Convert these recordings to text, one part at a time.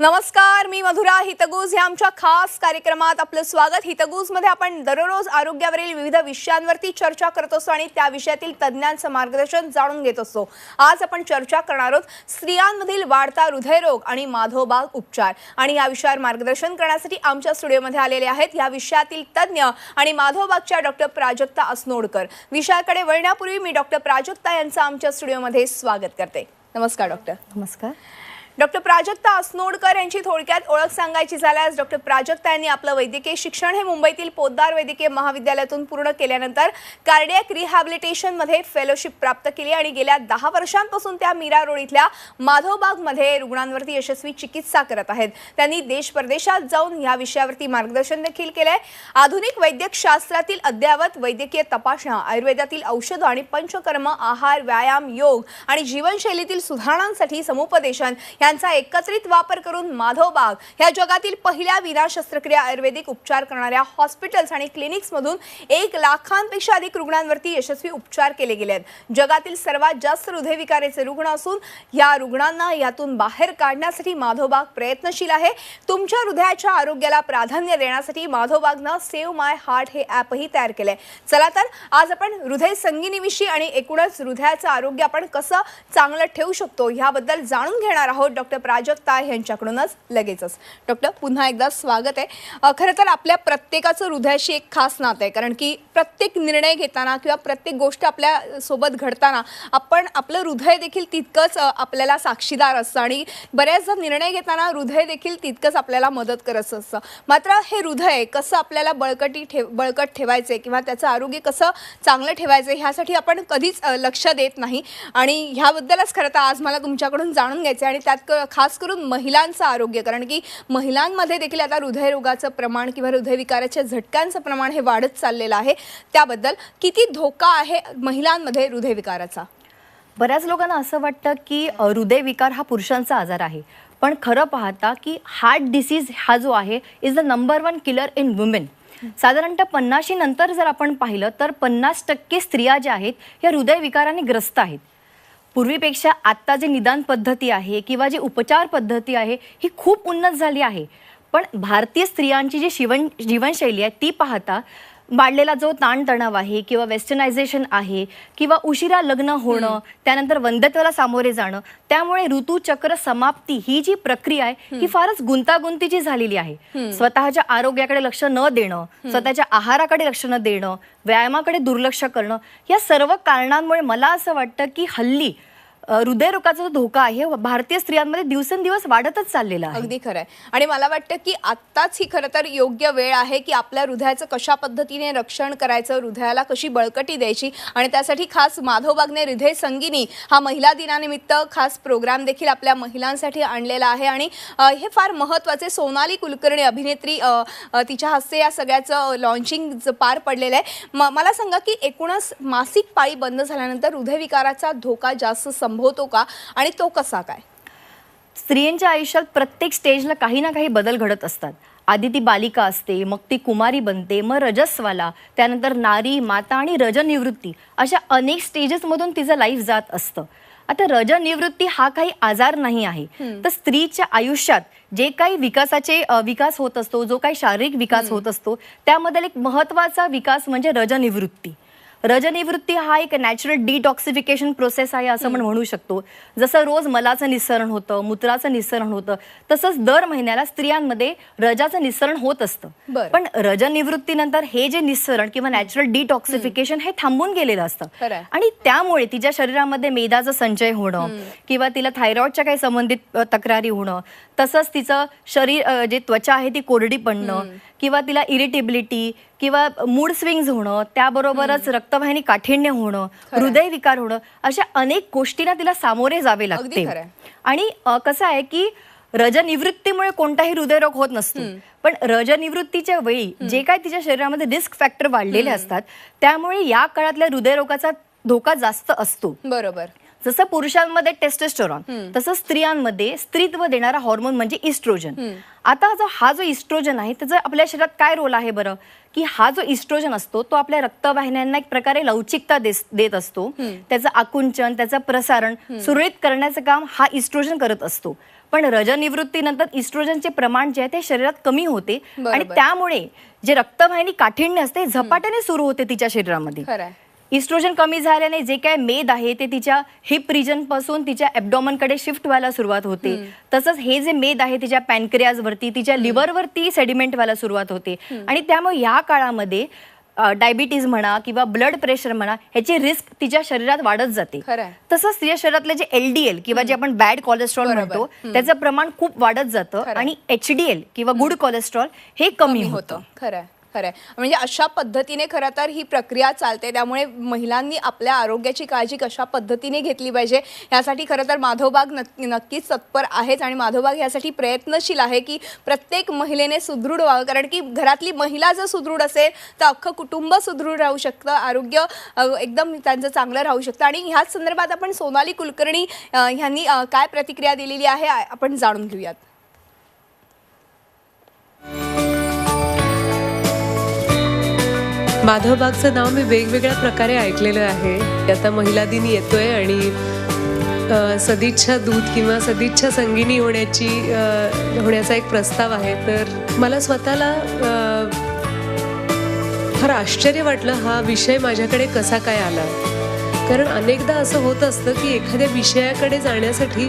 नमस्कार, मी मधुरा. हितगुज या आमच्या खास कार्यक्रमात आपलं स्वागत. हितगुज मध्ये आपण दररोज आरोग्यावरील विविध विषयांवरती चर्चा करत असतो आणि त्या विषयातील तज्ञांचं मार्गदर्शन जाणून घेत असतो. आज आपण चर्चा करणार आहोत स्त्रियांमधील वाढता हृदयरोग आणि माधवबाग उपचार. आणि या विषयावर मार्गदर्शन करण्यासाठी आमच्या स्टुडिओमध्ये आलेले आहेत या विषयातील तज्ञ आणि माधवबागच्या डॉक्टर प्राजक्ता असनोडकर. विषयाकडे वळण्यापूर्वी मी डॉक्टर प्राजक्ता यांचं आमच्या स्टुडिओमध्ये स्वागत करते. नमस्कार डॉक्टर. नमस्कार. डॉक्टर प्राजक्ता असनोडकर यांची थोडक्यात ओळख सांगायची झाल्यास डॉक्टर प्राजक्ता यांनी आपलं वैद्यकीय शिक्षण हे मुंबईतील पोद्दार वैद्यकीय महाविद्यालयातून पूर्ण केल्यानंतर कार्डियक रिहॅबिलिटेशनमध्ये फेलोशिप प्राप्त केली आणि गेल्या 10 वर्षांपासून त्या मीरा रोड इथल्या माधवबागमध्ये रुग्णांवरती यशस्वी चिकित्सा करत आहेत. त्यांनी देश परदेशात जाऊन या विषयावरती मार्गदर्शन देखील केलंय. आधुनिक वैद्यकशास्त्रातील अद्ययावत वैद्यकीय तपासण्या, आयुर्वेदातील औषधं आणि पंचकर्म, आहार, व्यायाम, योग आणि जीवनशैलीतील सुधारणांसाठी समुपदेशन यांचा एकत्रित वापर करून माधवबाग ह्या जगातील पहिल्या विना शस्त्रक्रिया आयुर्वेदिक उपचार करणाऱ्या हॉस्पिटल्स आणि क्लिनिक्समधून 1 लाखांपेक्षा अधिक रुग्णांवरती यशस्वी उपचार केले गेले आहेत. जगातील सर्वात जास्त हृदयविकाराचे रुग्ण असून या रुग्णांना यातून बाहेर काढण्यासाठी माधवबाग प्रयत्नशील आहे. तुमच्या हृदयाच्या आरोग्याला प्राधान्य देण्यासाठी माधवबागनं सेव्ह माय हार्ट हे ॲपही तयार केलंय. चला तर आज आपण हृदय संगिनीविषयी आणि एकूणच हृदयाचं आरोग्य आपण कसं चांगलं ठेवू शकतो याबद्दल जाणून घेणार आहोत डॉक्टर प्राजक्ता यांच्याकडूनच लगेचच. डॉक्टर, पुन्हा एकदा स्वागत आहे. खरं तर आपल्या प्रत्येकाचं हृदयाशी एक खास नातं आहे, कारण की प्रत्येक निर्णय घेताना किंवा प्रत्येक गोष्ट आपल्या सोबत घडताना आपण आपलं हृदय देखील तितकंच आपल्याला साक्षीदार असतं आणि बऱ्याचदा निर्णय घेताना हृदय देखील तितकंच आपल्याला मदत करत असतं. मात्र हे हृदय कसं आपल्याला बळकट ठेवायचे किंवा त्याचं आरोग्य कसं चांगलं ठेवायचं ह्यासाठी आपण कधीच लक्ष देत नाही आणि ह्याबद्दलच खरं तर आज मला तुमच्याकडून जाणून घ्यायचं आणि त्यात खास करून महिलांचं आरोग्य, कारण की महिलांमध्ये देखील आता हृदयरोगाचं प्रमाण किंवा हृदयविकाराच्या झटक्यांचं प्रमाण हे वाढत चाललेलं आहे. त्याबद्दल किती धोका आहे महिलांमध्ये हृदयविकाराचा? बऱ्याच लोकांना असं वाटतं की हृदयविकार हा पुरुषांचा आजार आहे, पण खरं पाहता की हार्ट डिसीज हा जो आहे is the number 1 killer in women. साधारणतः 50 नंतर जर आपण पाहिलं तर 50% स्त्रिया ज्या आहेत या हृदयविकाराने ग्रस्त आहेत. पूर्वीपेक्षा आत्ता जे निदान पद्धती आहे किंवा जी उपचार पद्धती आहे ही खूप उन्नत झाली आहे, पण भारतीय स्त्रियांची जी जीवनशैली आहे ती पाहता वाढलेला जो ताणतणाव आहे किंवा वेस्टर्नायझेशन आहे किंवा उशिरा लग्न होणं, त्यानंतर वंध्यत्वाला सामोरे जाणं, त्यामुळे ऋतुचक्र समाप्ती ही जी प्रक्रिया आहे ही फारच गुंतागुंतीची झालेली आहे. स्वतःच्या आरोग्याकडे लक्ष न देणं, स्वतःच्या आहाराकडे लक्ष न देणं, व्यायामाकडे दुर्लक्ष करणं, या सर्व कारणांमुळे मला असं वाटतं की हल्ली हृदयरोगाचा जो धोका आहे भारतीय स्त्रियांमध्ये दिवसेंदिवस वाढतच चाललेला आहे. अगदी खरं आहे. आणि मला वाटतं की आत्ताच ही खरं तर योग्य वेळ आहे की आपल्या हृदयाचं कशा पद्धतीने रक्षण करायचं, हृदयाला कशी बळकटी द्यायची आणि त्यासाठी खास माधवबागने हृदय संगिनी हा महिला दिनानिमित्त खास प्रोग्राम देखील आपल्या महिलांसाठी आणलेला आहे. आणि हे फार महत्त्वाचे. सोनाली कुलकर्णी अभिनेत्री तिच्या हस्ते या सगळ्याचं लॉन्चिंग पार पडलेलं आहे. मला सांगा की एकूणच मासिक पाळी बंद झाल्यानंतर हृदयविकाराचा धोका जास्त संभवतो का आणि तो कसा काय? स्त्रियांच्या आयुष्यात प्रत्येक स्टेजला काही ना काही बदल घडत असतात. आधी ती बालिका असते, मग ती कुमारी बनते, मग रजस्वाला, त्यानंतर नारी, माता आणि रजनिवृत्ती, अशा अनेक स्टेजेसमधून तिचं लाईफ जात असतं. आता रजनिवृत्ती हा काही आजार नाही आहे, तर स्त्रीच्या आयुष्यात जे काही विकास होत असतो, जो काही शारीरिक विकास होत असतो, त्यामध्ये एक महत्त्वाचा विकास म्हणजे रजनिवृत्ती. रजनिवृत्ती हा एक नॅचरल डिटॉक्सिफिकेशन प्रोसेस आहे असं आपण म्हणू शकतो. जसं रोज मलाचं निस्सरण होतं, मूत्राचं निस्सरण होतं, तसंच दर महिन्याला स्त्रियांमध्ये रजाचं निस्सरण होत असतं. पण रजनिवृत्तीनंतर हे जे निस्सरण किंवा नॅचरल डिटॉक्सिफिकेशन हे थांबून गेलेलं असतं आणि त्यामुळे तिच्या शरीरामध्ये मेदाचा संचय होणं किंवा तिला थायरॉइडच्या काही संबंधित तक्रारी होणं, तसंच तिचं शरीर जे त्वचा आहे ती कोरडी पडणं किंवा तिला इरिटेबिलिटी किंवा मूड स्विंग्स होणं, त्याबरोबरच रक्तवाहिनी काठिण्य होणं, हृदयविकार होणं, अशा अनेक गोष्टींना तिला सामोरे जावे लागते. आणि कसं आहे की रजनिवृत्तीमुळे कोणताही हृदयरोग होत नसतो, पण रजनिवृत्तीच्या वेळी जे काय तिच्या शरीरामध्ये रिस्क फॅक्टर वाढलेले असतात त्यामुळे या काळातल्या हृदयरोगाचा धोका जास्त असतो. बरोबर. जसं पुरुषांमध्ये टेस्टोस्टेरॉन तसं स्त्रियांमध्ये स्त्रीत्व देणारा हॉर्मोन म्हणजे इस्ट्रोजन. आता हा जो इस्ट्रोजन आहे त्याचा आपल्या शरीरात काय रोल आहे बरं, की हा जो इस्ट्रोजन असतो तो आपल्या रक्तवाहिन्यांना एक प्रकारे लवचिकता देत असतो. त्याचं आकुंचन, त्याचं प्रसारण सुरळीत करण्याचं काम हा इस्ट्रोजन करत असतो. पण रजनिवृत्तीनंतर इस्ट्रोजनचे प्रमाण जे आहे ते शरीरात कमी होते आणि त्यामुळे जे रक्तवाहिनी काठिण्य असते झपाट्याने सुरू होते तिच्या शरीरामध्ये. इस्ट्रोजन कमी झाल्याने जे काय मेद आहे ते तिच्या हिप रिजन पासून तिच्या ॲब्डॉमनकडे शिफ्ट व्हायला सुरुवात होते. तसंच हे जे मेद आहे तिच्या पॅनक्रियाजवरती, तिच्या लिव्हरवरती सेडिमेंट व्हायला सुरुवात होते आणि त्यामुळे या काळामध्ये डायबिटीज म्हणा किंवा ब्लड प्रेशर म्हणा ह्याची रिस्क तिच्या शरीरात वाढत जाते. तसंच तिच्या शरीरातले जे LDL किंवा जे आपण बॅड कोलेस्ट्रॉल म्हणतो त्याचं प्रमाण खूप वाढत जातं आणि HDL किंवा गुड कोलेस्ट्रॉल हे कमी होतं. खरं म्हणजे अशा पद्धतीने खरं तर ही प्रक्रिया चालते. त्यामुळे महिलांनी आपल्या आरोग्याची काळजी कशा पद्धतीने घेतली पाहिजे यासाठी खरं तर माधवबाग नक्कीच तत्पर आहेच आणि माधवबाग यासाठी प्रयत्नशील आहे की प्रत्येक महिलेने सुदृढ व्हावं. कारण की घरातली महिला जर सुदृढ असेल तर अख्खं कुटुंब सुदृढ राहू शकतं, आरोग्य एकदम त्यांचं चांगलं राहू शकतं. आणि ह्याच संदर्भात आपण सोनाली कुलकर्णी यांनी काय प्रतिक्रिया दिलेली आहे आपण जाणून घेऊयात. माधवबागचं नाव मी वेगवेगळ्या प्रकारे ऐकलेलं आहे. आता महिला दिन येतोय आणि सदिच्छा दूत किंवा सदिच्छा संगिनी होण्याचा एक प्रस्ताव आहे. तर मला स्वतःला फार आश्चर्य वाटलं हा विषय माझ्याकडे कसा काय आला. कारण अनेकदा असं होत असतं की एखाद्या विषयाकडे जाण्यासाठी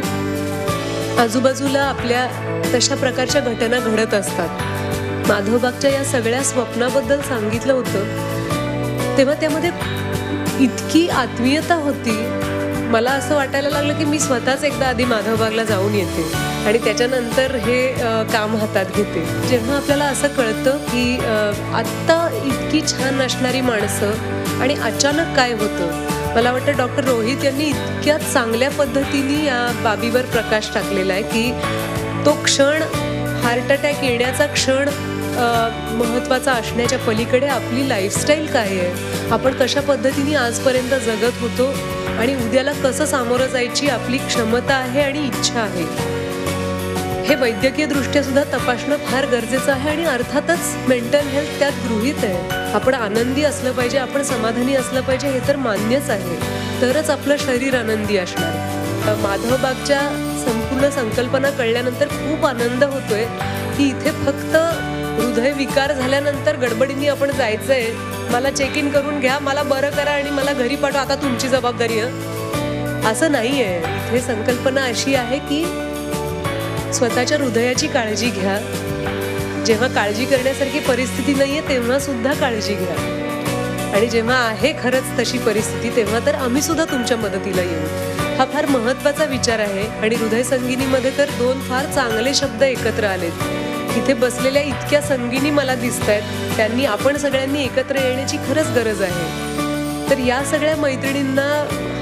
आजूबाजूला आपल्या तशा प्रकारच्या घटना घडत असतात. माधवबागच्या या सगळ्या स्वप्नाबद्दल सांगितलं होतं तेव्हा त्यामध्ये इतकी आत्मीयता होती. मला असं वाटायला लागलं की मी स्वतःच एकदा आधी माधवबागला जाऊन येते आणि त्याच्यानंतर हे काम हातात घेते. जेव्हा आपल्याला असं कळतं की आत्ता इतकी छान असणारी माणसं आणि अचानक काय होतं. मला वाटतं डॉक्टर रोहित यांनी इतक्या चांगल्या पद्धतीने या बाबीवर प्रकाश टाकलेला आहे की तो क्षण, हार्ट अटॅक येण्याचा क्षण महत्त्वाचा असण्याच्या पलीकडे आपली लाईफस्टाईल काय आहे, आपण कशा पद्धतीने आजपर्यंत जगत होतो आणि उद्याला कसं सामोरं जायची आपली क्षमता आहे आणि इच्छा आहे, हे वैद्यकीय दृष्ट्या सुद्धा तपासणं फार गरजेचं आहे. आणि अर्थातच मेंटल हेल्थ त्यात गृहीत आहे. आपण आनंदी असलं पाहिजे, आपण समाधानी असलं पाहिजे हे तर मान्यच आहे. तरच आपलं शरीर आनंदी असणार. माधवबागच्या संपूर्ण संकल्पना कळल्यानंतर खूप आनंद होतोय की इथे फक्त हृदयविकार झाल्यानंतर गडबडीने आपण जायचंय, मला चेक इन करून घ्या, मला बरं करा आणि मला घरी पाठवा, आता तुमची जबाबदारी आहे, असं नाही आहे. इथे संकल्पना अशी आहे की स्वतःच्या हृदयाची काळजी घ्या. जेव्हा काळजी करण्यासारखी परिस्थिती नाहीये तेव्हा सुद्धा काळजी घ्या आणि जेव्हा आहे खरंच तशी परिस्थिती तेव्हा तर आम्ही सुद्धा तुमच्या मदतीला येऊ. हा फार महत्त्वाचा विचार आहे. आणि हृदय संगिनीमध्ये तर दोन फार चांगले शब्द एकत्र आलेत. इथे बसलेल्या इतक्या संगिनी मला दिसत आहेत, त्यांनी आपण सगळ्यांनी एकत्र येण्याची खरंच गरज आहे. तर या सगळ्या मैत्रिणींना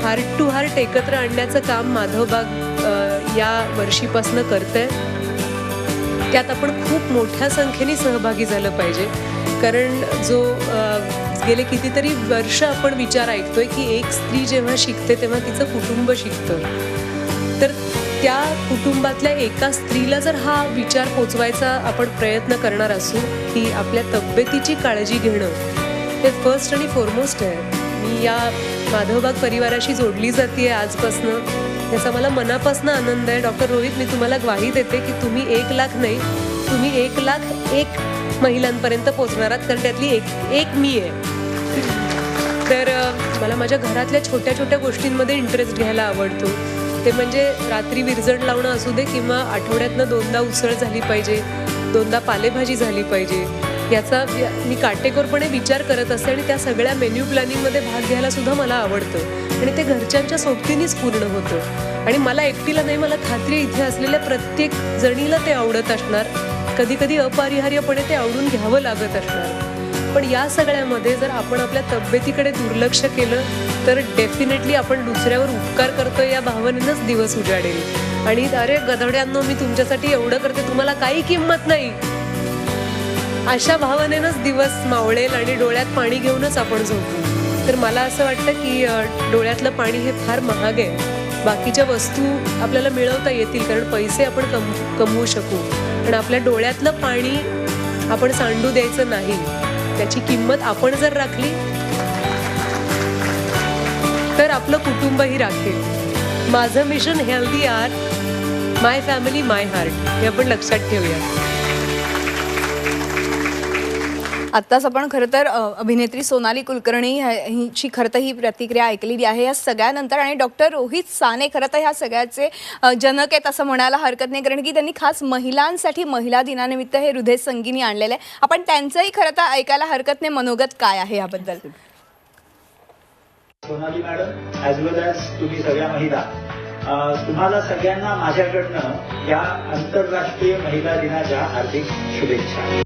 हार्ट टू हार्ट एकत्र आणण्याचं काम माधवबाग या वर्षीपासनं करतंय. त्यात आपण खूप मोठ्या संख्येने सहभागी झालं पाहिजे. कारण जो गेले कितीतरी वर्ष आपण विचार ऐकतोय की एक स्त्री जेव्हा शिकते तेव्हा तिचं कुटुंब शिकतं. तर त्या कुटुंबातल्या एका स्त्रीला जर हा विचार पोचवायचा आपण प्रयत्न करणार असू की आपल्या तब्येतीची काळजी घेणं हे फर्स्ट आणि फॉरमोस्ट आहे. मी या माधवबाग परिवाराशी जोडली जाते आजपासनं, त्याचा मला मनापासून आनंद आहे. डॉक्टर रोहित, मी तुम्हाला ग्वाही देते की तुम्ही 1 लाख नाही, तुम्ही 1,00,001 महिलांपर्यंत पोचणार आहात. कारण त्यातली एक मी आहे. तर मला माझ्या घरातल्या छोट्या छोट्या गोष्टींमध्ये इंटरेस्ट घ्यायला आवडतो. ते म्हणजे रात्री विरजण लावणं असू दे किंवा आठवड्यातनं 2दा उसळ झाली पाहिजे, 2दा पालेभाजी झाली पाहिजे, याचा मी काटेकोरपणे विचार करत असते. आणि त्या सगळ्या मेन्यू प्लॅनिंगमध्ये भाग घ्यायला सुद्धा मला आवडतं आणि ते घरच्यांच्या सोबतीनेच पूर्ण होतं. आणि मला एकटीला नाही, मला खात्री इथे असलेल्या प्रत्येक जणीला ते आवडत असणार. कधी कधी अपरिहार्यपणे ते आवडून घ्यावं लागत असणार. पण या सगळ्यामध्ये जर आपण आपल्या तब्येतीकडे दुर्लक्ष केलं तर डेफिनेटली आपण दुसऱ्यावर उपकार करतो या भावनेनंच दिवस उजाडेल. आणि अरे गधड्यांनो, मी तुमच्यासाठी एवढं करते, तुम्हाला काही किंमत नाही, अशा भावनेनंच दिवस मावळेल आणि डोळ्यात पाणी घेऊनच आपण झोपू. तर मला असं वाटतं की डोळ्यातलं पाणी हे फार महाग आहे. बाकीच्या वस्तू आपल्याला मिळवता येतील कारण पैसे आपण कमवू शकू, पण आपल्या डोळ्यातलं पाणी आपण सांडू द्यायचं नाही. त्याची किंमत आपण जर राखली तर आपलं कुटुंबही राखेल. माझं मिशन हेल्दी आर्ट, माय फॅमिली माय हार्ट, हे आपण लक्षात ठेवूया. आत्ताच आपण खरं तर अभिनेत्री सोनाली कुलकर्णी हिची खरं तर ही प्रतिक्रिया ऐकलेली आहे या सगळ्यानंतर. आणि डॉक्टर रोहित साने खरं तर ह्या सगळ्याचे जनक आहेत असं म्हणायला हरकत नाही, कारण की त्यांनी खास महिलांसाठी महिला दिनानिमित्त हे हृदय संगीनी आणलेलं आहे. आपण त्यांचंही खरं तर ऐकायला हरकत नाही मनोगत काय आहे याबद्दल. सोनाली मॅडम ॲज वेल ॲज तुम्ही सगळ्या महिला, तुम्हाला सगळ्यांना माझ्याकडनं या आंतरराष्ट्रीय महिला दिनाच्या हार्दिक शुभेच्छा.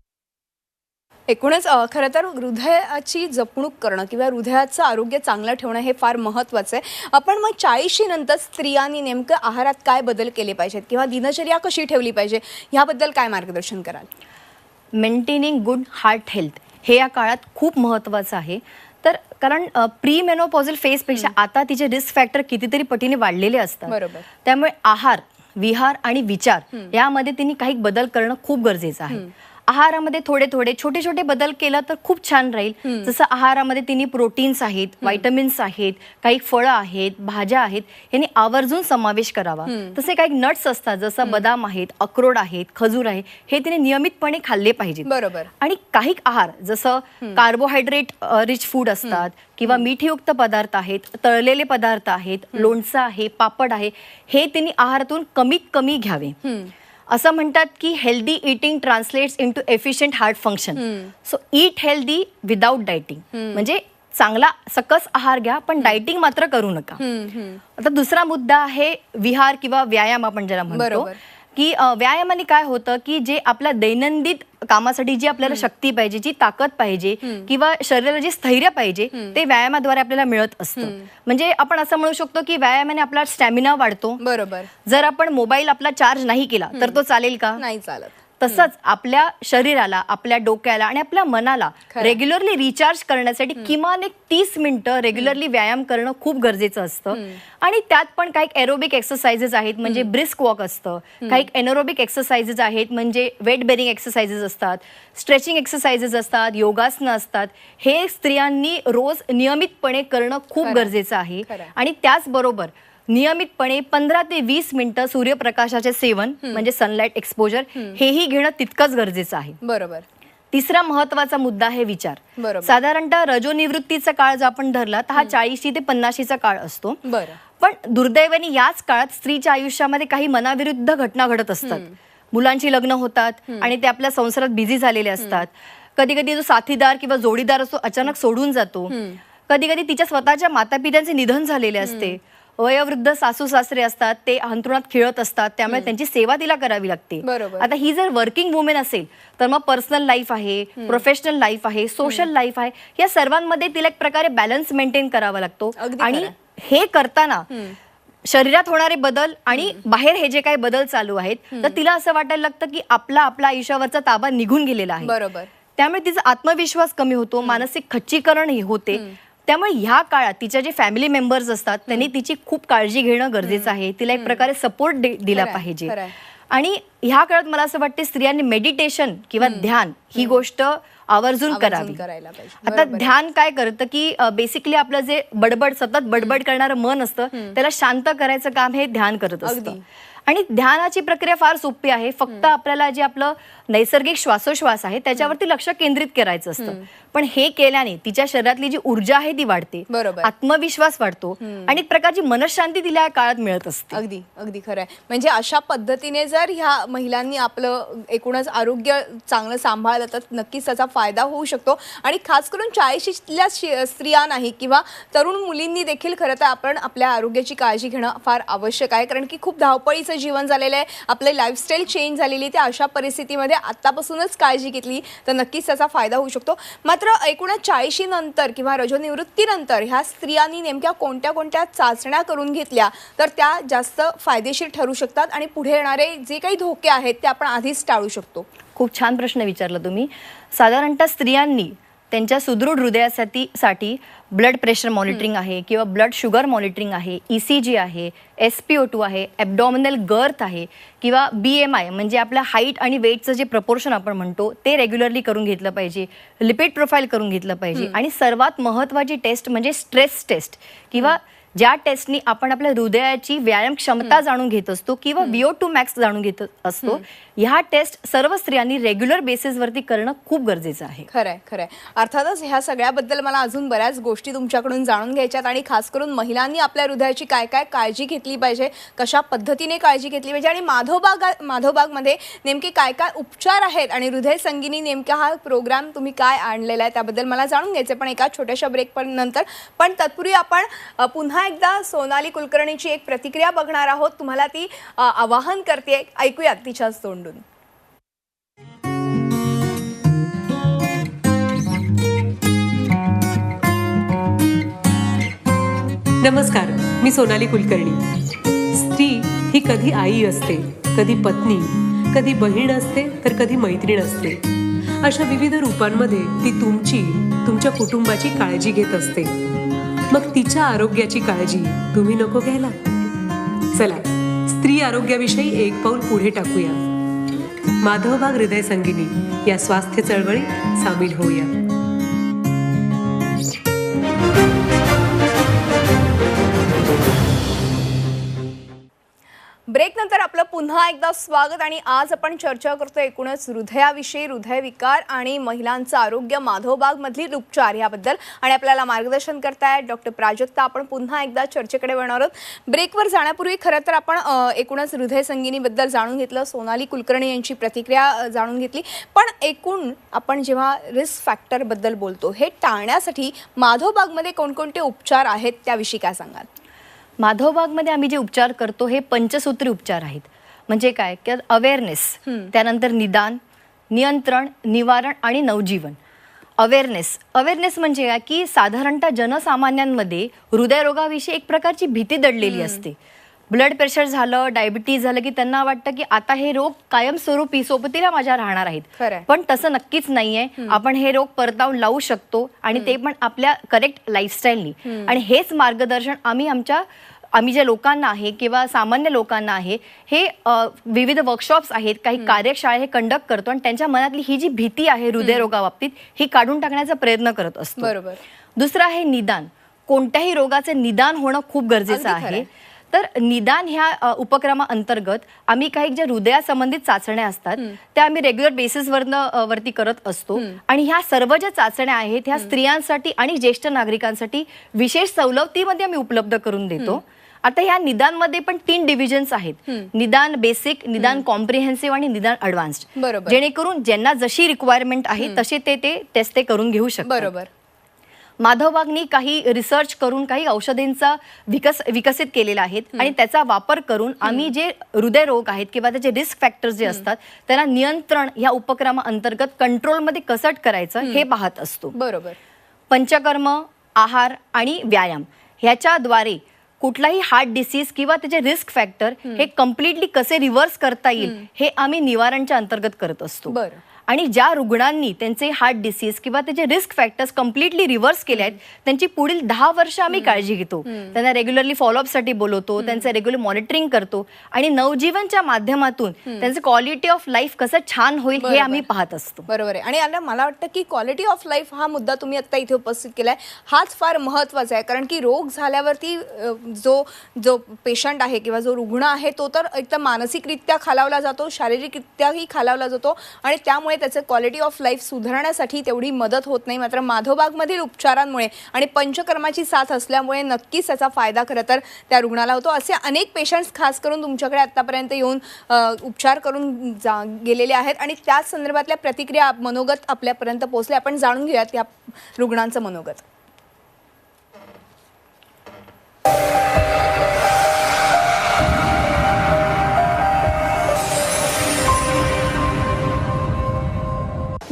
एकूणच खरं तर हृदयाची जपणूक करणं किंवा हृदयाचं आरोग्य चांगलं ठेवणं हे फार महत्त्वाचं आहे. आपण मग 40शी नंतर स्त्रियांनी नेमकं आहारात काय बदल केले पाहिजेत किंवा दिनचर्या कशी ठेवली पाहिजे ह्याबद्दल काय मार्गदर्शन कराल? मेंटेनिंग गुड हार्ट हेल्थ हे या काळात खूप महत्त्वाचं आहे. तर कारण प्री मेनोपॉझल फेजपेक्षा आता तिचे रिस्क फॅक्टर कितीतरी पटीने वाढलेले असतात. बरोबर. त्यामुळे आहार, विहार आणि विचार यामध्ये तिने काही बदल करणं खूप गरजेचं आहे. आहारामध्ये थोडे छोटे छोटे बदल केला तर खूप छान राहील. जसं आहारामध्ये तिने प्रोटीन्स आहेत, व्हायटमिन्स आहेत, काही फळं आहेत, भाज्या आहेत, यांनी आवर्जून समावेश करावा. तसे काही नट्स असतात जसं बदाम आहेत, अक्रोड आहेत, खजूर आहे, हे तिने नियमितपणे खाल्ले पाहिजेत. बरोबर. आणि काही आहार जसं कार्बोहायड्रेट रिच फूड असतात किंवा मीठयुक्त पदार्थ आहेत, तळलेले पदार्थ आहेत, लोणचं आहे, पापड आहे, हे तिने आहारातून कमीत कमी घ्यावे. असं म्हणतात की healthy eating translates into efficient heart function. So eat healthy without dieting, म्हणजे चांगला सकस आहार घ्या पण डायटिंग मात्र करू नका. आता दुसरा मुद्दा आहे विहार किंवा व्यायाम आपण ज्याला म्हणतो. की व्यायामाने काय होतं की जे आपल्या दैनंदिन कामासाठी जी आपल्याला शक्ती पाहिजे, जी ताकद पाहिजे किंवा शरीराला जे स्थैर्य पाहिजे ते व्यायामाद्वारे आपल्याला मिळत असतं. म्हणजे आपण असं म्हणू शकतो की व्यायामाने आपला स्टॅमिना वाढतो. बरोबर. जर आपण मोबाईल आपला चार्ज नाही केला तर तो चालेल का? नाही चालत. तसंच आपल्या शरीराला, आपल्या डोक्याला आणि आपल्या मनाला रेग्युलरली रिचार्ज करण्यासाठी किमान एक 30 मिनिटं रेग्युलरली व्यायाम करणं खूप गरजेचं असतं. आणि त्यात पण काही एरोबिक एक्सरसाइजेस आहेत, म्हणजे ब्रिस्क वॉक असतं, काही एनोरोबिक एक्सरसाइजेस आहेत म्हणजे वेट बेरिंग एक्सरसाइजेस असतात, स्ट्रेचिंग एक्सरसाइजेस असतात, योगासनं असतात. हे स्त्रियांनी रोज नियमितपणे करणं खूप गरजेचं आहे. आणि त्याचबरोबर नियमितपणे 15 ते 20 मिनिटं सूर्यप्रकाशाचे सेवन म्हणजे सनलाइट एक्सपोजर हेही घेणं तितकंच गरजेचं आहे. बरोबर. तिसरा महत्वाचा मुद्दा आहे विचार. साधारणतः रजोनिवृत्तीचा काळ जो आपण धरला तर हा 40 ते 50चा काळ असतो. पण दुर्दैवाने याच काळात स्त्रीच्या आयुष्यामध्ये काही मनाविरुद्ध घटना घडत असतात. मुलांची लग्न होतात आणि ते आपल्या संसारात बिझी झालेले असतात. कधी कधी जो साथीदार किंवा जोडीदार असतो अचानक सोडून जातो. कधी कधी तिच्या स्वतःच्या मातापित्यांचे निधन झालेले असते. वयोवृद्ध सासू सासरे असतात, ते अंथरुणात खिळत असतात, त्यामुळे त्यांची सेवा तिला करावी लागते. आता ही जर वर्किंग वुमेन असेल तर मग पर्सनल लाईफ आहे, प्रोफेशनल लाईफ आहे, सोशल लाईफ आहे, या सर्वांमध्ये तिला एक प्रकारे बॅलन्स मेंटेन करावा लागतो. आणि हे करताना शरीरात होणारे बदल आणि बाहेर हे जे काही बदल चालू आहेत तर तिला असं वाटायला लागतं की आपला आयुष्यावरचा ताबा निघून गेलेला आहे. बरोबर. त्यामुळे तिचा आत्मविश्वास कमी होतो, मानसिक खच्चीकरण होते. त्यामुळे ह्या काळात तिच्या जे फॅमिली मेंबर्स असतात त्यांनी तिची खूप काळजी घेणं गरजेचं आहे. तिला एक प्रकारे सपोर्ट दिला पाहिजे. आणि ह्या काळात मला असं वाटते स्त्रियांनी मेडिटेशन किंवा ध्यान ही गोष्ट आवर्जून करावी. आता ध्यान काय करतं की बेसिकली आपलं जे सतत बडबड करणारं मन असतं त्याला शांत करायचं काम हे ध्यान करत असतं. आणि ध्यानाची प्रक्रिया फार सोपी आहे. फक्त आपल्याला जे आपलं नैसर्गिक श्वासोश्वास आहे त्याच्यावरती लक्ष केंद्रित करायचं असतं. पण हे केल्याने तिच्या शरीरातली जी ऊर्जा आहे ती वाढते, आत्मविश्वास वाढतो आणि एक प्रकारची मनशांती तिला या काळात मिळत असते. अगदी अगदी खरं आहे. म्हणजे अशा पद्धतीने जर ह्या महिलांनी आपलं एकूणच आरोग्य चांगलं सांभाळलं तर नक्कीच त्याचा फायदा होऊ शकतो. आणि खास करून 40ल्या स्त्रिया नाही किंवा तरुण मुलींनी देखील खरं तर आपण आपल्या आरोग्याची काळजी घेणं फार आवश्यक आहे. कारण की खूप धावपळीचं जीवन झालेलं आहे, आपले लाईफस्टाईल चेंज झालेली. त्या अशा परिस्थितीमध्ये आतापासूनच काळजी घेतली तर नक्कीच त्याचा फायदा होऊ शकतो. मात्र एकूणच 40 नंतर किंवा रजोनिवृत्तीनंतर ह्या स्त्रियांनी नेमक्या कोणत्या कोणत्या चाचण्या करून घेतल्या तर त्या जास्त फायदेशीर ठरू शकतात आणि पुढे येणारे जे काही धोके आहेत ते आपण आधीच टाळू शकतो? खूप छान प्रश्न विचारला तुम्ही. साधारणतः स्त्रियांनी त्यांच्या सुदृढ हृदयासाठी ब्लड प्रेशर मॉनिटरिंग आहे किंवा ब्लड शुगर मॉनिटरिंग आहे, ECG आहे, SpO2 आहे, ॲब्डॉमिनल गर्थ आहे किंवा BMI म्हणजे आपल्या हाईट आणि वेटचं जे प्रपोर्शन आपण म्हणतो ते रेग्युलरली करून घेतलं पाहिजे, लिपिड प्रोफाईल करून घेतलं पाहिजे आणि सर्वात महत्त्वाची टेस्ट म्हणजे स्ट्रेस टेस्ट किंवा ज्या टेस्टनी आपण आपल्या हृदयाची व्यायाम क्षमता जाणून घेत असतो किंवा VO2 मॅक्स जाणून घेत असतो. ह्या टेस्ट सर्व स्त्रियांनी रेग्युलर बेसिसवरती करणं खूप गरजेचं आहे. खरंय खरंय. अर्थातच ह्या सगळ्याबद्दल मला अजून बऱ्याच गोष्टी तुमच्याकडून जाणून घ्यायच्यात आणि खास करून महिलांनी आपल्या हृदयाची काय काय काळजी घेतली पाहिजे, कशा पद्धतीने काळजी घेतली पाहिजे आणि माधवबागमध्ये नेमके काय काय उपचार आहेत आणि हृदय संगिनी नेमका हा प्रोग्राम तुम्ही काय आणलेला आहे त्याबद्दल मला जाणून घ्यायचं पण एका छोट्याशा ब्रेक नंतर. पण तत्पूर्वी आपण पुन्हा एकदा सोनाली कुलकर्णीची एक प्रतिक्रिया बघणार आहोत. तुम्हाला ती आवाहन करते, ऐकूयात तिच्याच तोंडून. नमस्कार, मी सोनाली कुलकर्णी. स्त्री ही कधी आई असते, कधी पत्नी, कधी बहीण असते तर कधी मैत्रीण असते. अशा विविध रूपांमध्ये ती तुमच्या कुटुंबाची काळजी घेत असते. मग तिच्या आरोग्याची काळजी तुम्ही नको घ्यायला? चला स्त्री आरोग्याविषयी एक पाऊल पुढे टाकूया. माधवबाग हृदय संगिनी या स्वास्थ्य चळवळीत सामील होऊया. ब्रेक नंतर आपलं पुन्हा एकदा स्वागत आणि आज आपण चर्चा करतो एकूणच हृदयाविषयी, हृदयविकार आणि महिलांचं आरोग्य, माधवबाग मधील उपचार याबद्दल आणि आपल्याला मार्गदर्शन करतायत डॉक्टर प्राजक्ता. आपण पुन्हा एकदा चर्चेकडे वळणार आहोत. ब्रेकवर जाण्यापूर्वी खरं तर आपण एकूणच हृदय संगिनीबद्दल जाणून घेतलं, सोनाली कुलकर्णी यांची प्रतिक्रिया जाणून घेतली. पण एकूण आपण जेव्हा रिस्क फॅक्टरबद्दल बोलतो हे टाळण्यासाठी माधवबागमध्ये कोणकोणते उपचार आहेत त्याविषयी काय सांगाल? माधवबागमध्ये आम्ही जे उपचार करतो हे पंचसूत्री उपचार आहेत. म्हणजे काय की अवेअरनेस, त्यानंतर निदान, नियंत्रण, निवारण आणि नवजीवन. अवेअरनेस म्हणजे काय की साधारणतः जनसामान्यांमध्ये हृदयरोगाविषयी एक प्रकारची भीती दडलेली असते. ब्लड प्रेशर झालं, डायबिटीज झालं की त्यांना वाटतं की आता हे रोग कायमस्वरूपी सोबतीला माझ्या राहणार आहेत. पण तसं नक्कीच नाहीये. आपण हे रोग परतावून लावू शकतो आणि ते पण आपल्या करेक्ट लाईफस्टाईलनी. आणि हेच मार्गदर्शन आम्ही जे लोकांना आहे किंवा सामान्य लोकांना आहे हे विविध वर्कशॉप्स आहेत, काही कार्यशाळा हे कंडक्ट करतो आणि त्यांच्या मनातली ही जी भीती आहे हृदयरोगाबाबतीत ही काढून टाकण्याचा प्रयत्न करत असतो. बरोबर. दुसरं आहे निदान. कोणत्याही रोगाचे निदान होणं खूप गरजेचं आहे. तर निदान ह्या उपक्रमाअंतर्गत आम्ही काही ज्या हृदयासंबंधित चाचण्या असतात त्या आम्ही रेग्युलर बेसिसवरती करत असतो. आणि ह्या सर्व ज्या चाचण्या आहेत ह्या स्त्रियांसाठी आणि ज्येष्ठ नागरिकांसाठी विशेष सवलतीमध्ये आम्ही उपलब्ध करून देतो. आता ह्या निदानमध्ये पण 3 डिव्हिजन्स आहेत. निदान बेसिक, निदान कॉम्प्रिहेन्सिव्ह आणि निदान ॲडव्हान्स्ड. जेणेकरून ज्यांना जशी रिक्वायरमेंट आहे तसे ते टेस्ट ते करून घेऊ शकतात. बरोबर. माधवबागनी काही रिसर्च करून काही औषधींचा विकसित केलेला आहेत आणि त्याचा वापर करून आम्ही जे हृदयरोग आहेत किंवा त्याचे रिस्क फॅक्टर्स जे असतात त्यांना नियंत्रण या उपक्रमाअंतर्गत कंट्रोलमध्ये कसं करायचं हे पाहत असतो. बरोबर. पंचकर्म, आहार आणि व्यायाम ह्याच्याद्वारे कुठलाही हार्ट डिसीज किंवा त्याचे रिस्क फॅक्टर हे कम्प्लिटली कसे रिव्हर्स करता येईल हे आम्ही निवारणच्या अंतर्गत करत असतो. आणि ज्या रुग्णांनी त्यांचे हार्ट डिसीज किंवा त्याचे रिस्क फॅक्टर्स कम्प्लिटली रिव्हर्स केले आहेत त्यांची पुढील 10 वर्ष आम्ही काळजी घेतो. त्यांना रेग्युलरली फॉलोअपसाठी बोलवतो, त्यांचं रेग्युलर मॉनिटरिंग करतो आणि नवजीवनच्या माध्यमातून त्यांचं क्वालिटी ऑफ लाईफ कसं छान होईल हे आम्ही पाहत असतो. बरोबर आहे. आणि आता मला वाटतं की क्वालिटी ऑफ लाईफ हा मुद्दा तुम्ही आता इथे उपस्थित केलाय हाच फार महत्त्वाचा आहे. कारण की रोग झाल्यावरती जो पेशंट आहे किंवा जो रुग्ण आहे तो तर एकदम मानसिकरित्या खालावला जातो, शारीरिकरित्याही खालावला जातो आणि त्यामुळे त्याचं क्वालिटी ऑफ लाईफ सुधारण्यासाठी तेवढी मदत होत नाही. मात्र माधवबागमधील उपचारांमुळे आणि पंचकर्माची साथ असल्यामुळे नक्कीच त्याचा फायदा खरं तर त्या रुग्णाला होतो. असे अनेक पेशंट्स खास करून तुमच्याकडे आतापर्यंत येऊन उपचार करून गेलेले आहेत आणि त्याच संदर्भातल्या प्रतिक्रिया, मनोगत आपल्यापर्यंत पोहोचले. आपण जाणून घेऊयात या रुग्णांचं मनोगत.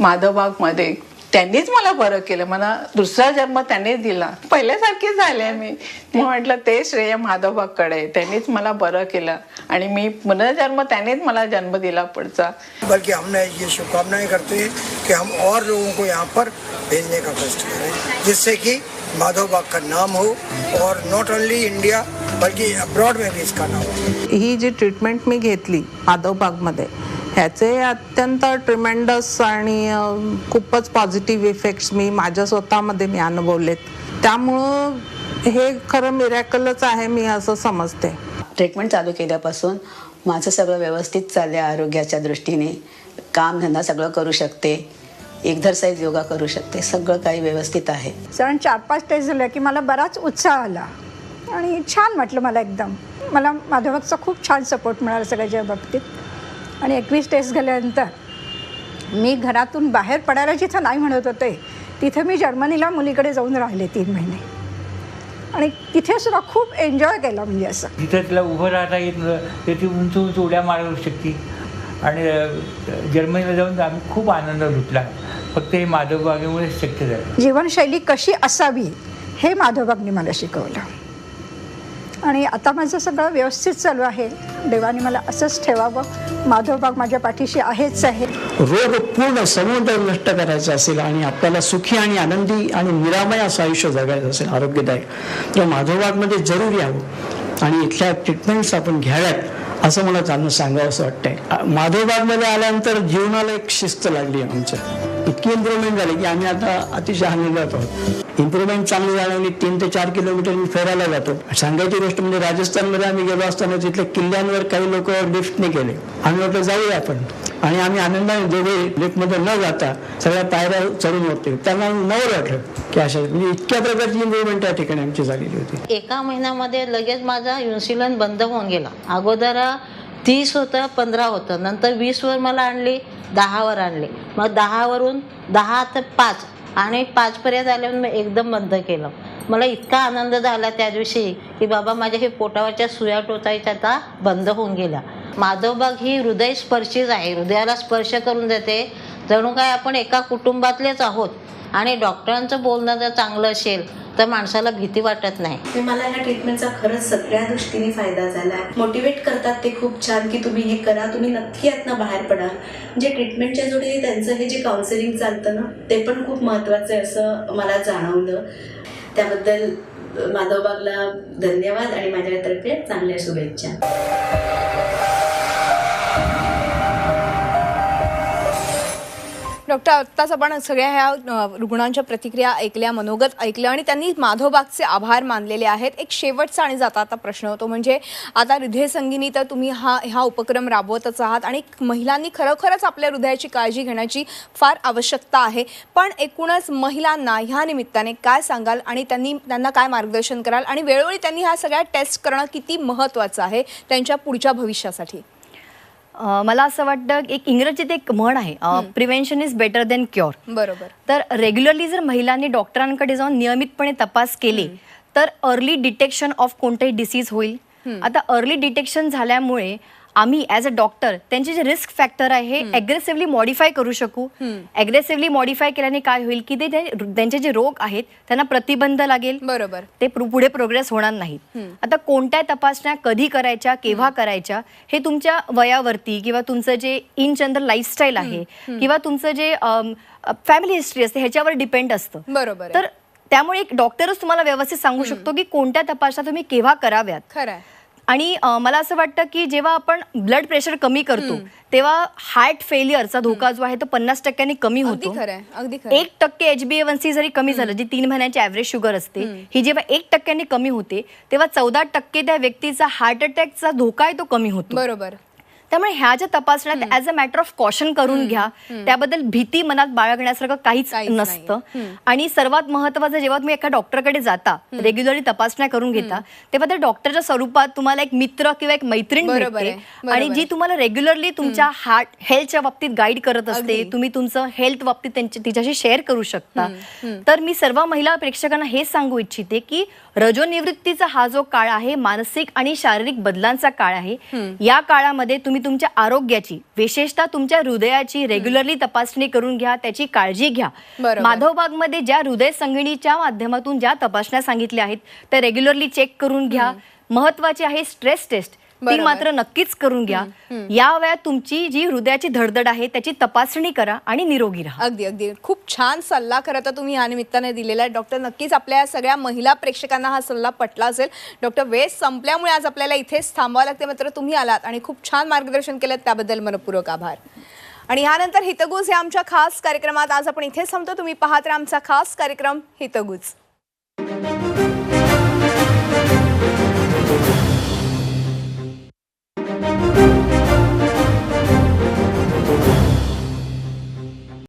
माधवबागमध्ये त्यांनीच मला बरं केलं. मला दुसरा जन्म त्यांनीच दिला. पहिल्यासारखी झाले मी. म्हटलं ते श्रेय माधवबागकडे. त्यांनीच मला बरं केलं आणि मी पुनर्जन्म त्यांनीच मला जन्म दिला पुढचा. बल्कि हम ये शुभकामनाएं करते हैं कि हम और लोगों को यहाँ पर भेजने का कष्ट करें, जिससे कि माधव बाग का नाम हो और नॉट ओनली इंडिया बल्कि अब्रॉड में भी इसका नाम हो. ही जी ट्रीटमेंट मी घेतली माधवबागमध्ये ह्याचे अत्यंत ट्रिमेंडस आणि खूपच पॉझिटिव्ह इफेक्ट्स मी माझ्या स्वतःमध्ये मी अनुभवलेत. त्यामुळं हे खरं मिरॅकलच आहे मी असं समजते. ट्रीटमेंट चालू केल्यापासून माझं सगळं व्यवस्थित चाललं आहे. आरोग्याच्या दृष्टीने कामधंदा सगळं करू शकते, एक्झरसाइज योगा करू शकते, सगळं काही व्यवस्थित आहे. कारण 4-5 टेस्ट झाल्या की मला बराच उत्साह आला आणि छान वाटलं. मला एकदम मला माधवबागचा खूप छान सपोर्ट मिळाला सगळ्याच्या बाबतीत. आणि 21 टेस्ट झाल्यानंतर मी घरातून बाहेर पडायला जिथं नाही म्हणत होते तिथे मी जर्मनीला मुलीकडे जाऊन राहिले 3 महिने आणि तिथे सुद्धा खूप एन्जॉय केला. म्हणजे असं तिथं तिला उभं राहता येत नव्हतं, तर ती उंच उंच उड्या मारू शकते. आणि जर्मनीला जाऊन आम्ही खूप आनंद लुटला. फक्त हे माधवबागेमुळे शक्य झालं. जीवनशैली कशी असावी हे माधवबागने मला शिकवलं आणि आता माझं सगळं व्यवस्थित चालू आहे. देवाने मला असंच ठेवावं. माधवबाग माझ्या पाठीशी आहेच आहे. रोग पूर्ण समुद्र नष्ट करायचा असेल आणि आपल्याला सुखी आणि आनंदी आणि निरामय असं आयुष्य जगायचं असेल, आरोग्यदायक, तर माधवबागमध्ये जरूर यावं आणि इथल्या ट्रीटमेंट्स आपण घ्याव्यात असं मला त्यांना सांगावं असं वाटतंय. माधवबागमध्ये आल्यानंतर जीवनाला एक शिस्त लागली आमच्या. इतकी इम्प्रूव्हमेंट झाली की आम्ही आता अतिशय आनंदात आहोत. इम्प्रूव्हमेंट चांगली झाल्याने 3 ते 4 किलोमीटर मी फिरायला जातो. सांगायची गोष्ट म्हणजे राजस्थानमध्ये आम्ही गेलो असताना तिथल्या किल्ल्यांवर काही लोक लिफ्टने गेले. आम्ही म्हटलं जाऊया आपण, आणि आम्ही आनंदाने दोघे लिफ्टमध्ये न जाता सगळ्या पायऱ्या चढून होते. त्यांना नवल वाटलं की अशा म्हणजे इतक्या प्रकारची इम्प्रूव्हमेंट त्या ठिकाणी आमची झालेली होती. एका महिन्यामध्ये लगेच माझा इन्सुलिन बंद होऊन गेला. अगोदर 30 होतं, 15 होतं, नंतर 20वर मला आणली, 10वर आणली, मग 10वरून 10 ते 5 आणि 5पर्यंत आल्यावर मी एकदम बंद केलं. मला इतका आनंद झाला त्या दिवशी की बाबा माझ्या हे पोटावरच्या सुया टोचायच्या आता बंद होऊन गेल्या. माधवबाग ही हृदयस्पर्शीच आहे, हृदयाला स्पर्श करून देते. जणू काय आपण एका कुटुंबातलेच आहोत. आणि डॉक्टरांचं बोलणं जर चांगलं असेल तर माणसाला भीती वाटत नाही. मला ह्या ट्रीटमेंटचा खरंच सगळ्या दृष्टीने फायदा झाला आहे. मोटिवेट करतात ते खूप छान की तुम्ही हे करा, तुम्ही नक्की यातनं बाहेर पडाल. म्हणजे ट्रीटमेंटच्या जोडी त्यांचं हे जे काउन्सिलिंग चालतं ना ते पण खूप महत्त्वाचं आहे असं मला जाणवलं. त्याबद्दल माधवबागला धन्यवाद आणि माझ्यातर्फे चांगल्या शुभेच्छा. डॉक्टर, आत्ताच आपण सगळ्या ह्या रुग्णांच्या प्रतिक्रिया ऐकल्या, मनोगत ऐकलं आणि त्यांनी माधवबागचे आभार मानलेले आहेत. एक शेवटचा आणि जाता आता प्रश्न होतो म्हणजे आता हृदयसंगिनी तर तुम्ही हा उपक्रम राबवतच आहात आणि महिलांनी खरोखरच आपल्या हृदयाची काळजी घेण्याची फार आवश्यकता आहे. पण एकूणच महिलांना ह्या निमित्ताने काय सांगाल आणि त्यांना काय मार्गदर्शन कराल आणि वेळोवेळी त्यांनी ह्या सगळ्या टेस्ट करणं किती महत्त्वाचं आहे त्यांच्या पुढच्या भविष्यासाठी? मला असं वाटतं एक इंग्रजीत एक म्हण आहे, prevention is better than cure. बरोबर. तर रेग्युलरली जर महिलांनी डॉक्टरांकडे जाऊन नियमितपणे तपास केले तर अर्ली डिटेक्शन ऑफ कोणतेही डिसीज होईल. आता अर्ली डिटेक्शन झाल्यामुळे आम्ही ॲज अ डॉक्टर त्यांचे जे रिस्क फॅक्टर आहे हे ॲग्रेसिव्हली मॉडिफाय करू शकू. ॲग्रेसिव्हली मॉडिफाय केल्याने काय होईल की ते त्यांचे जे रोग आहेत त्यांना प्रतिबंध लागेल. बरोबर. ते पुढे प्रोग्रेस होणार नाहीत. आता कोणत्या तपासण्या कधी करायच्या, केव्हा करायच्या हे तुमच्या वयावरती किंवा तुमचं जे इन जनरल लाईफस्टाईल आहे किंवा तुमचं जे फॅमिली हिस्ट्री असते ह्याच्यावर डिपेंड असतं. बरोबर. तर त्यामुळे एक डॉक्टरच तुम्हाला व्यवस्थित सांगू शकतो की कोणत्या तपासण्या तुम्ही केव्हा कराव्यात. खरं. आणि मला असं वाटतं की जेव्हा आपण ब्लड प्रेशर कमी करतो तेव्हा हार्ट फेलियरचा धोका जो आहे तो 50% कमी होतो. 1% HbA1c जरी कमी झालं, जी 3 महिन्यांची ॲव्हरेज शुगर असते, ही जेव्हा 1% कमी होते तेव्हा 14% त्या व्यक्तीचा हार्ट अटॅकचा धोका आहे तो कमी होतो. बरोबर. त्यामुळे ह्या ज्या तपासण्यात as a matter of caution करून घ्या. त्याबद्दल भीती मनात बाळगण्यासारखं काहीच नसतं. आणि सर्वात महत्वाचं, जेव्हा तुम्ही एका डॉक्टरकडे जाता, रेग्युलरली तपासण्या करून घेता, तेव्हा त्या डॉक्टरच्या स्वरूपात तुम्हाला एक मित्र किंवा एक मैत्रीण भेटते आणि जी तुम्हाला रेग्युलरली तुमच्या हेल्थच्या बाबतीत गाईड करत असते. तुम्ही तुमचं हेल्थ बाबतीत तिच्याशी शेअर करू शकता. तर मी सर्व महिला प्रेक्षकांना हेच सांगू इच्छिते की रजोनिवृत्तीचा हा जो काळ आहे मानसिक आणि शारीरिक बदलांचा काळ आहे. या काळामध्ये तुम्ही तुमच्या आरोग्याची, विशेषतः तुमच्या हृदयाची रेग्युलरली तपासणी करून घ्या, त्याची काळजी घ्या. माधवबागमध्ये ज्या हृदय संगिनीच्या माध्यमातून ज्या तपासण्या सांगितल्या आहेत त्या रेग्युलरली चेक करून घ्या. महत्वाची आहे स्ट्रेस टेस्ट. ती बरोबर. मात्र नक्कीच करून घ्या. या वयात तुमची जी हृदयाची धडधड आहे त्याची तपासणी करा आणि निरोगी राहा. अगदी अगदी खूप छान सल्ला खरं तर तुम्ही या निमित्ताने दिलेला आहे डॉक्टर. नक्कीच आपल्या या सगळ्या महिला प्रेक्षकांना हा सल्ला पटला असेल. डॉक्टर, वेळ संपल्यामुळे आज आपल्याला इथेच थांबावं लागते, मात्र तुम्ही आलात आणि खूप छान मार्गदर्शन केलं, त्याबद्दल मनपूर्वक आभार. आणि यानंतर हितगुज या आमच्या खास कार्यक्रमात आज आपण इथेच थांबतो. तुम्ही पाहत राहा आमचा खास कार्यक्रम हितगुज.